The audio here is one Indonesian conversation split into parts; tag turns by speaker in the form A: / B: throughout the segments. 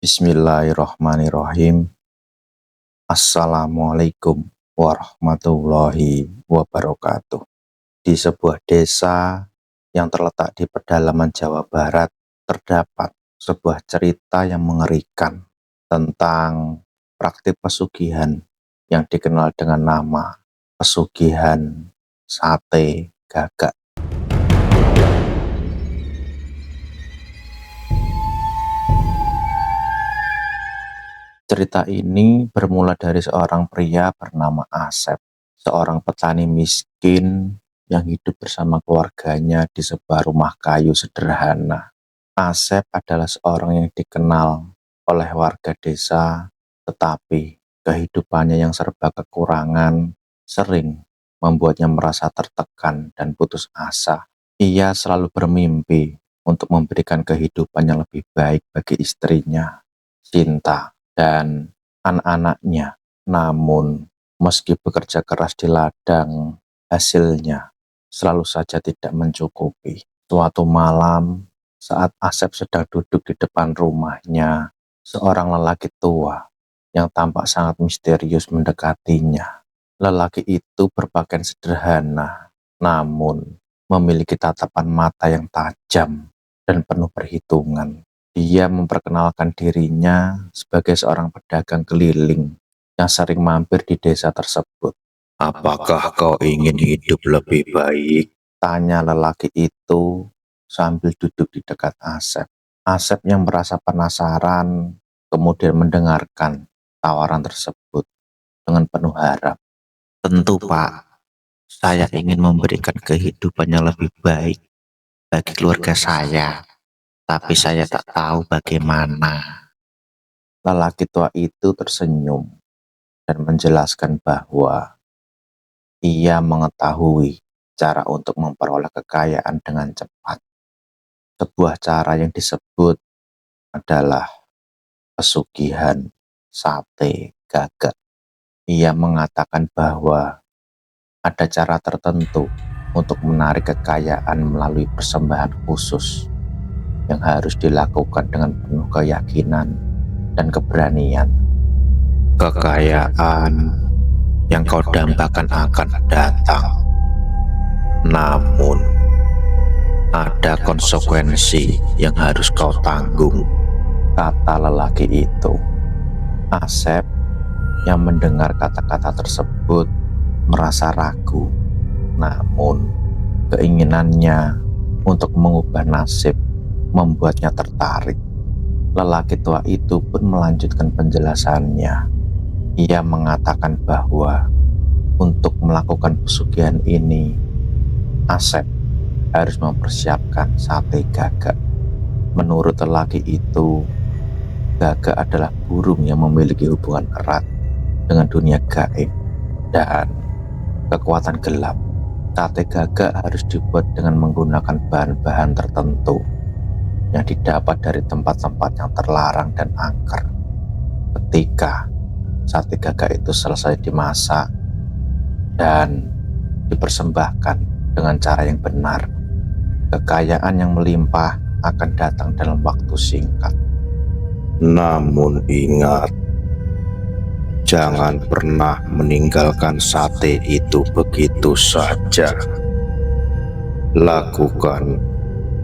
A: Bismillahirrahmanirrahim. Assalamualaikum warahmatullahi wabarakatuh. Di sebuah desa yang terletak di pedalaman Jawa Barat, terdapat sebuah cerita yang mengerikan tentang praktik pesugihan yang dikenal dengan nama pesugihan sate gagak. Cerita ini bermula dari seorang pria bernama Asep, seorang petani miskin yang hidup bersama keluarganya di sebuah rumah kayu sederhana. Asep adalah seorang yang dikenal oleh warga desa, tetapi kehidupannya yang serba kekurangan sering membuatnya merasa tertekan dan putus asa. Ia selalu bermimpi untuk memberikan kehidupan yang lebih baik bagi istrinya, Cinta, dan anak-anaknya. Namun, meski bekerja keras di ladang, hasilnya selalu saja tidak mencukupi. Suatu malam, saat Asep sedang duduk di depan rumahnya, seorang lelaki tua yang tampak sangat misterius mendekatinya. Lelaki itu berpakaian sederhana, namun memiliki tatapan mata yang tajam dan penuh perhitungan. Dia memperkenalkan dirinya sebagai seorang pedagang keliling yang sering mampir di desa tersebut.
B: Apakah kau ingin hidup lebih baik?
A: Tanya lelaki itu sambil duduk di dekat Asep. Asep yang merasa penasaran kemudian mendengarkan tawaran tersebut dengan penuh harap.
B: Tentu, Pak. Saya ingin memberikan kehidupan yang lebih baik bagi keluarga saya, tapi saya tak tahu bagaimana.
A: Lelaki tua itu tersenyum dan menjelaskan bahwa ia mengetahui cara untuk memperoleh kekayaan dengan cepat. Sebuah cara yang disebut adalah pesugihan sate gagak. Ia mengatakan bahwa ada cara tertentu untuk menarik kekayaan melalui persembahan khusus yang harus dilakukan dengan penuh keyakinan dan keberanian.
B: Kekayaan yang kau dambakan akan datang, namun ada konsekuensi yang harus kau tanggung,
A: kata lelaki itu. Asep yang mendengar kata-kata tersebut merasa ragu, namun keinginannya untuk mengubah nasib membuatnya tertarik. Lelaki tua itu pun melanjutkan penjelasannya. Ia mengatakan bahwa untuk melakukan pesugihan ini, Asep harus mempersiapkan sate gagak. Menurut lelaki itu, gagak adalah burung yang memiliki hubungan erat dengan dunia gaib dan kekuatan gelap. Sate gagak harus dibuat dengan menggunakan bahan-bahan tertentu yang didapat dari tempat-tempat yang terlarang dan angker. Ketika sate gagak itu selesai dimasak dan dipersembahkan dengan cara yang benar, kekayaan yang melimpah akan datang dalam waktu singkat.
B: Namun ingat, jangan pernah meninggalkan sate itu begitu saja. Lakukan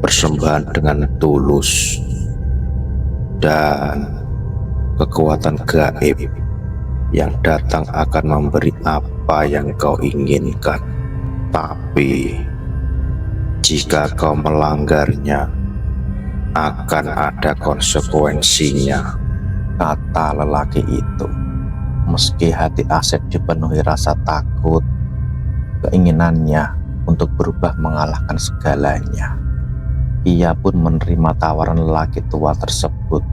B: persembahan dengan tulus, dan kekuatan gaib yang datang akan memberi apa yang kau inginkan. Tapi jika kau melanggarnya, akan ada konsekuensinya,
A: kata lelaki itu. Meski hati Asep dipenuhi rasa takut, keinginannya untuk berubah mengalahkan segalanya. Ia pun menerima tawaran lelaki tua tersebut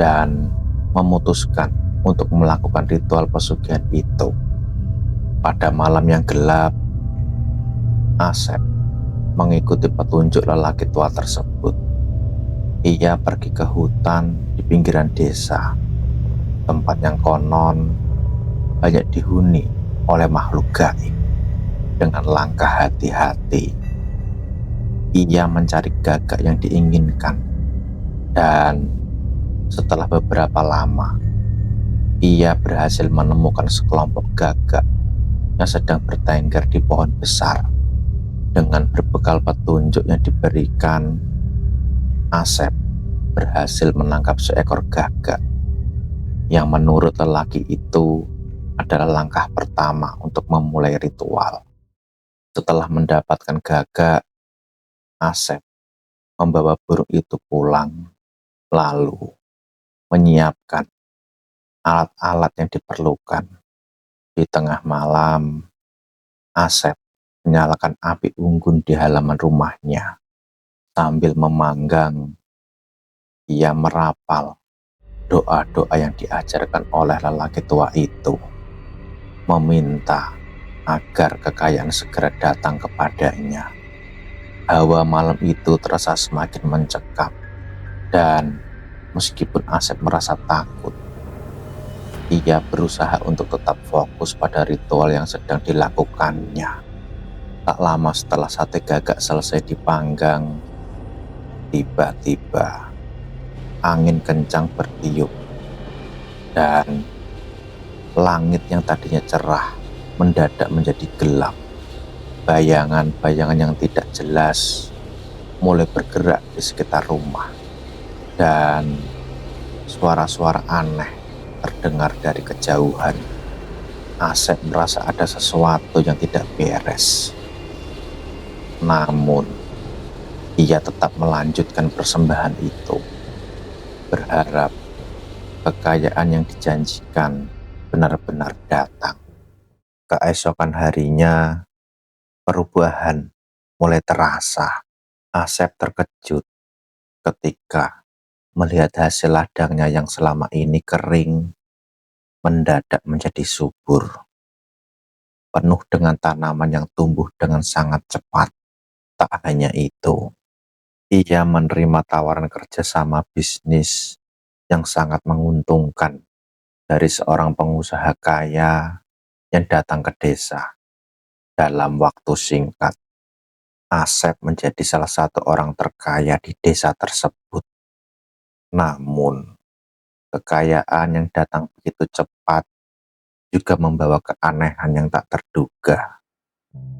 A: dan memutuskan untuk melakukan ritual pesugihan itu. Pada malam yang gelap, Asep mengikuti petunjuk lelaki tua tersebut. Ia pergi ke hutan di pinggiran desa, tempat yang konon banyak dihuni oleh makhluk gaib. Dengan langkah hati-hati, ia mencari gagak yang diinginkan dan Setelah beberapa lama, ia berhasil menemukan sekelompok gagak yang sedang bertengger di pohon besar. Dengan berbekal petunjuk yang diberikan, Asep berhasil menangkap seekor gagak yang menurut lelaki itu adalah langkah pertama untuk memulai ritual. Setelah mendapatkan gagak, Asep membawa burung itu pulang, lalu menyiapkan alat-alat yang diperlukan. Di tengah malam, Asep menyalakan api unggun di halaman rumahnya. Sambil memanggang, ia merapal doa-doa yang diajarkan oleh lelaki tua itu, meminta agar kekayaan segera datang kepadanya. Hawa malam itu terasa semakin mencekam, dan meskipun Asep merasa takut, ia berusaha untuk tetap fokus pada ritual yang sedang dilakukannya. Tak lama setelah sate gagak selesai dipanggang, tiba-tiba angin kencang bertiup, dan langit yang tadinya cerah mendadak menjadi gelap. Bayangan-bayangan yang tidak jelas mulai bergerak di sekitar rumah, dan suara-suara aneh terdengar dari kejauhan. Asep merasa ada sesuatu yang tidak beres. Namun, ia tetap melanjutkan persembahan itu, berharap kekayaan yang dijanjikan benar-benar datang. Keesokan harinya, perubahan mulai terasa. Asep terkejut ketika melihat hasil ladangnya yang selama ini kering mendadak menjadi subur, penuh dengan tanaman yang tumbuh dengan sangat cepat. Tak hanya itu, ia menerima tawaran kerjasama bisnis yang sangat menguntungkan dari seorang pengusaha kaya yang datang ke desa. Dalam waktu singkat, Asep menjadi salah satu orang terkaya di desa tersebut. Namun, kekayaan yang datang begitu cepat juga membawa keanehan yang tak terduga.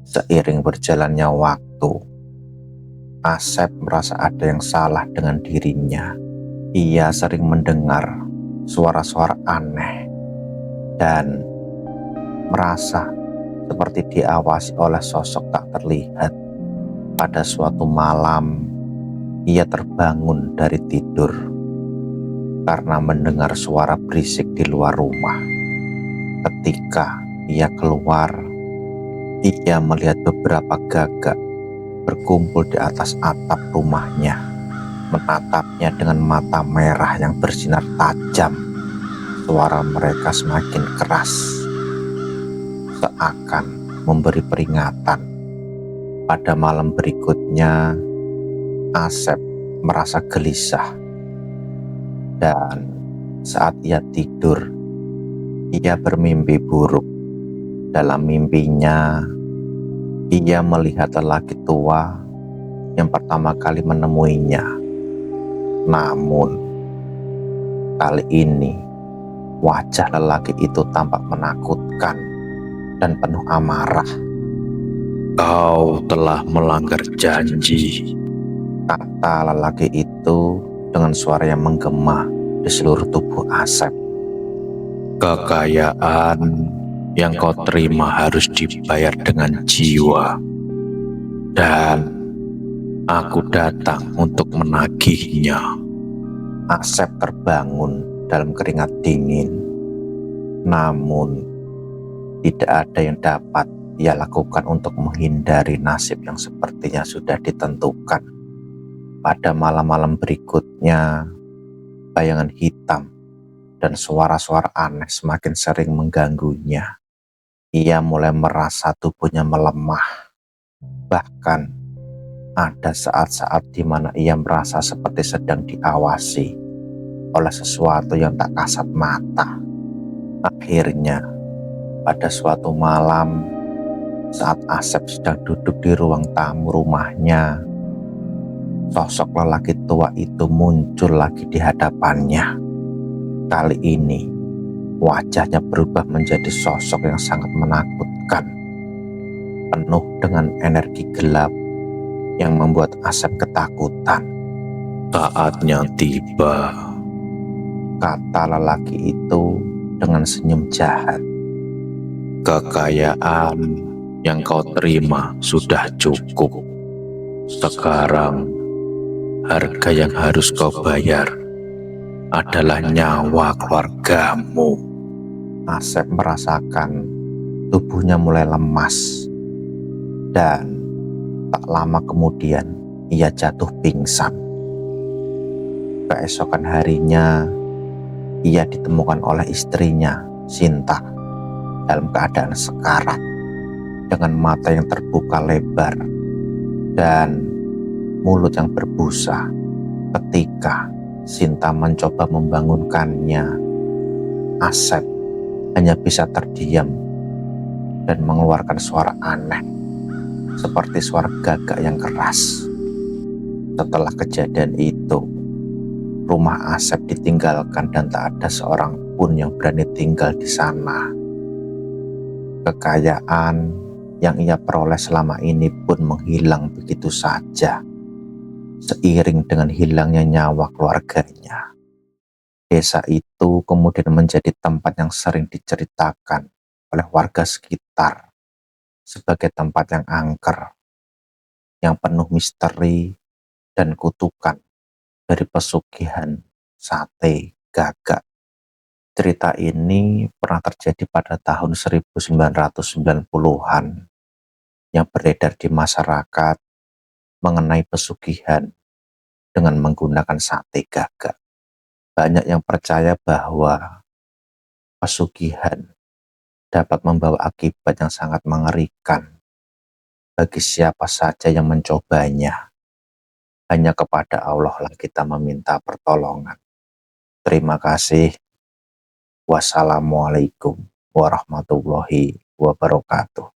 A: Seiring berjalannya waktu, Asep merasa ada yang salah dengan dirinya. Ia sering mendengar suara-suara aneh dan merasa seperti diawasi oleh sosok tak terlihat. Pada suatu malam, ia terbangun dari tidur karena mendengar suara berisik di luar rumah. Ketika ia keluar, ia melihat beberapa gagak berkumpul di atas atap rumahnya, menatapnya dengan mata merah yang bersinar tajam. Suara mereka semakin keras, seakan memberi peringatan. Pada malam berikutnya, Asep merasa gelisah, dan saat ia tidur, ia bermimpi buruk. Dalam mimpinya, ia melihat lelaki tua yang pertama kali menemuinya. Namun, kali ini wajah lelaki itu tampak menakutkan dan penuh amarah.
B: Kau telah melanggar janji,
A: kata lelaki itu dengan suara yang menggema di seluruh tubuh Asep.
B: Kekayaan yang kau terima harus dibayar dengan jiwa, dan aku datang untuk menagihnya.
A: Asep terbangun dalam keringat dingin. Namun, tidak ada yang dapat ia lakukan untuk menghindari nasib yang sepertinya sudah ditentukan. Pada malam-malam berikutnya, bayangan hitam dan suara-suara aneh semakin sering mengganggunya. Ia mulai merasa tubuhnya melemah. Bahkan, ada saat-saat di mana ia merasa seperti sedang diawasi oleh sesuatu yang tak kasat mata. Akhirnya, pada suatu malam, saat Asep sedang duduk di ruang tamu rumahnya, sosok lelaki tua itu muncul lagi di hadapannya. Kali ini wajahnya berubah menjadi sosok yang sangat menakutkan, penuh dengan energi gelap yang membuat Asep ketakutan.
B: Saatnya tiba.
A: Kata lelaki itu dengan senyum jahat.
B: Kekayaan yang kau terima sudah cukup. Sekarang, harga yang harus kau bayar adalah nyawa keluargamu.
A: Asep merasakan tubuhnya mulai lemas, dan tak lama kemudian ia jatuh pingsan. Keesokan harinya, ia ditemukan oleh istrinya, Sinta, dalam keadaan sekarat, dengan mata yang terbuka lebar dan mulut yang berbusa. Ketika Sinta mencoba membangunkannya, Asep hanya bisa terdiam dan mengeluarkan suara aneh, seperti suara gagak yang keras. Setelah kejadian itu, rumah Asep ditinggalkan dan tak ada seorang pun yang berani tinggal di sana. Kekayaan yang ia peroleh selama ini pun menghilang begitu saja, seiring dengan hilangnya nyawa keluarganya. Desa itu kemudian menjadi tempat yang sering diceritakan oleh warga sekitar sebagai tempat yang angker, yang penuh misteri dan kutukan dari pesugihan sate gagak. Cerita ini pernah terjadi pada tahun 1990-an yang beredar di masyarakat mengenai pesugihan dengan menggunakan sate gagak. Banyak yang percaya bahwa pesugihan dapat membawa akibat yang sangat mengerikan bagi siapa saja yang mencobanya. Hanya kepada Allah lah kita meminta pertolongan. Terima kasih. Wassalamualaikum warahmatullahi wabarakatuh.